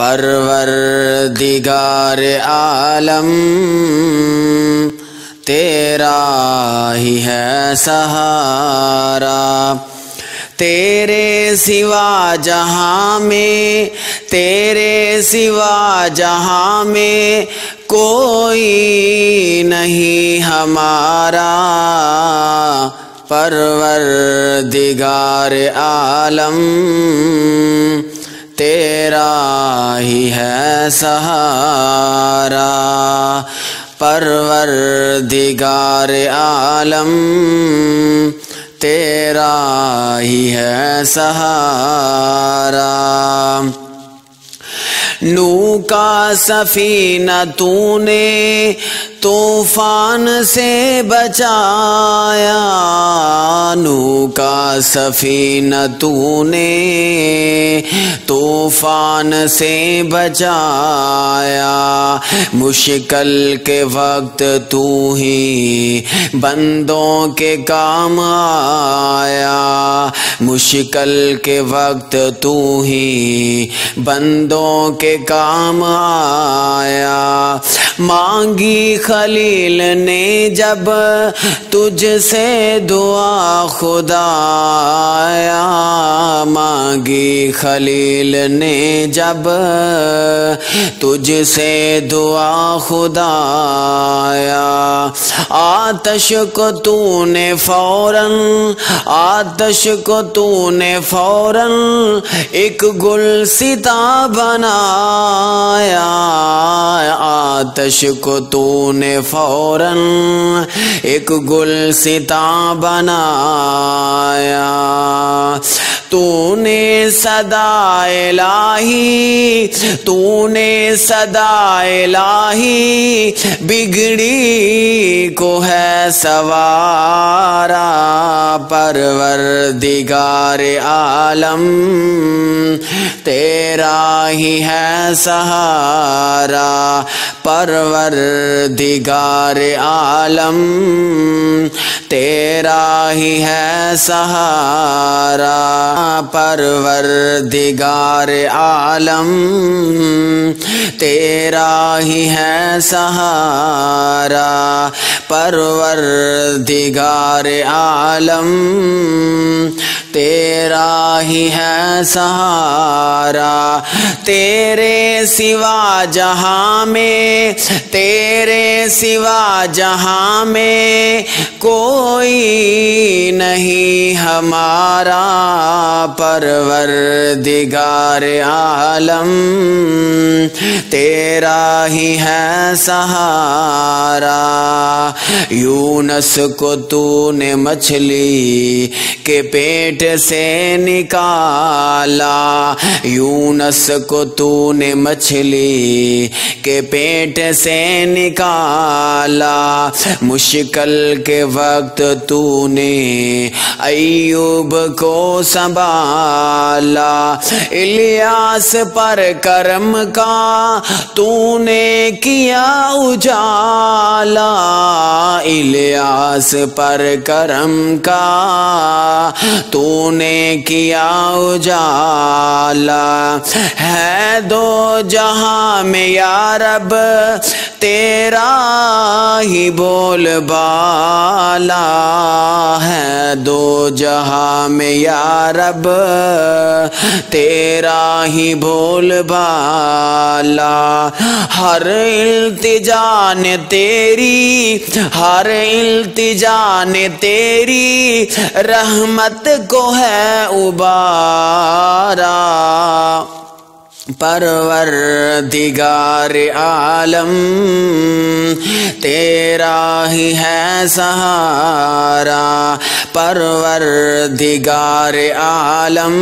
پروردگار عالم تیرا ہی ہے سہارا، تیرے سوا جہاں میں، تیرے سوا جہاں میں کوئی نہیں ہمارا، پروردگار عالم تیرا ہی ہے سہارا، پروردگار عالم تیرا ہی ہے سہارا۔ نوح کا سفینہ تو نے طوفان سے بچایا، نوح کا سفینہ تو نے طوفان سے بچایا، مشکل کے وقت تو ہی بندوں کے کام آیا، مشکل کے وقت تو ہی بندوں کے کام آیا، مانگی خلیل نے جب تجھ سے دعا خدایا، مانگی خلیل نے جب تجھ سے دعا خدایا، آتش کو تو نے فوراً، آتش کو تو نے فوراً ایک گلستاں بنایا، آتش کو تو نے فوراً ایک گلستاں بنایا، تو نے صدا الہی، تو نے صدا الہی بگڑی کو ہے سوارا، پروردگار عالم تیرا ہی ہے سہارا، پروردگار عالم تیرا ہی ہے سہارا، پروردگار عالم تیرا ہی ہے سہارا، پروردگار عالم تیرا ہی ہے سہارا، تیرے سوا جہاں میں، تیرے سوا جہاں میں کوئی نہیں ہمارا، پروردگار عالم تیرا ہی ہے سہارا، یونس کو تو نے مچھلی کے پیٹ سے نکالا، یونس کو تو نے مچھلی کے پیٹ سے نکالا، مشکل کے وقت تو نے ایوب کو سنبھالا، الیاس پر کرم کا تو نے کیا اجالا، الیاس پر کرم کا تو نے کیا اجالا، ہے دو جہاں میں یا رب تیرا ہی بول بالا، ہے دو جہاں میں یا رب تیرا ہی بول بالا، ہر التجا نے تیری، ہر التجا نے تیری رحمت کو ہے ابارا، پروردگار عالم تیرا ہی ہے سہارا، پروردگار عالم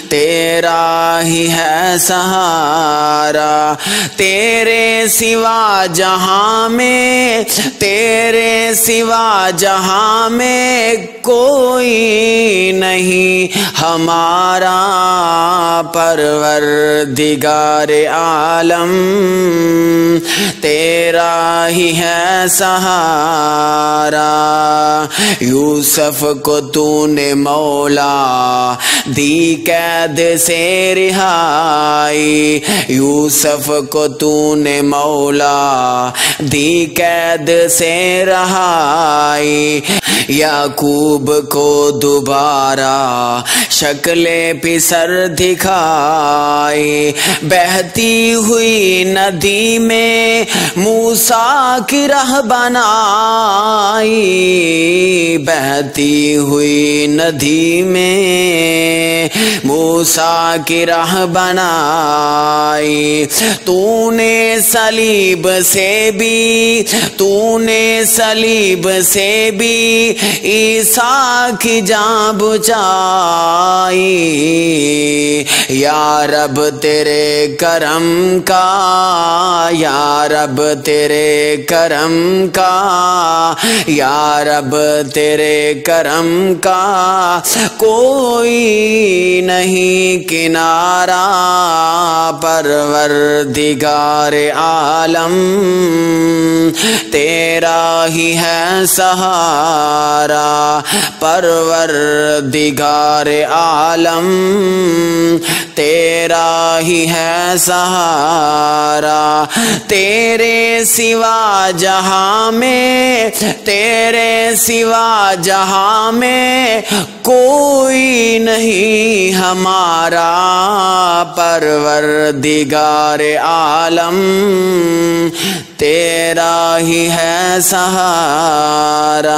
تیرا ہی ہے سہارا، تیرے سوا جہاں میں، تیرے سوا جہاں میں کوئی نہیں ہمارا، پروردگار پروردگار عالم تیرا ہی ہے سہارا۔ یوسف کو تو نے مولا دی قید سے رہائی، یوسف کو تو نے مولا دی قید سے رہائی، یعقوب کو دوبارہ شکل پسر دکھائی، بہتی ہوئی ندی میں موسیٰ کی راہ بنائی، بہتی ہوئی ندی میں موسیٰ کی راہ بنائی، تو نے صلیب سے بھی، تو نے صلیب سے بھی عیسیٰ کی جان بچائی، یا رب تیرے کرم کا، یا رب تیرے کرم کا، یا رب تیرے کرم کا کوئی نہیں کنارہ، پروردگار عالم تیرا ہی ہے سہارا، پروردگار عالم تیرا ہی ہے سہارا، تیرے سوا جہاں میں، تیرے سوا جہاں میں کوئی نہیں ہمارا، پروردگار عالم تیرا ہی ہے سہارا۔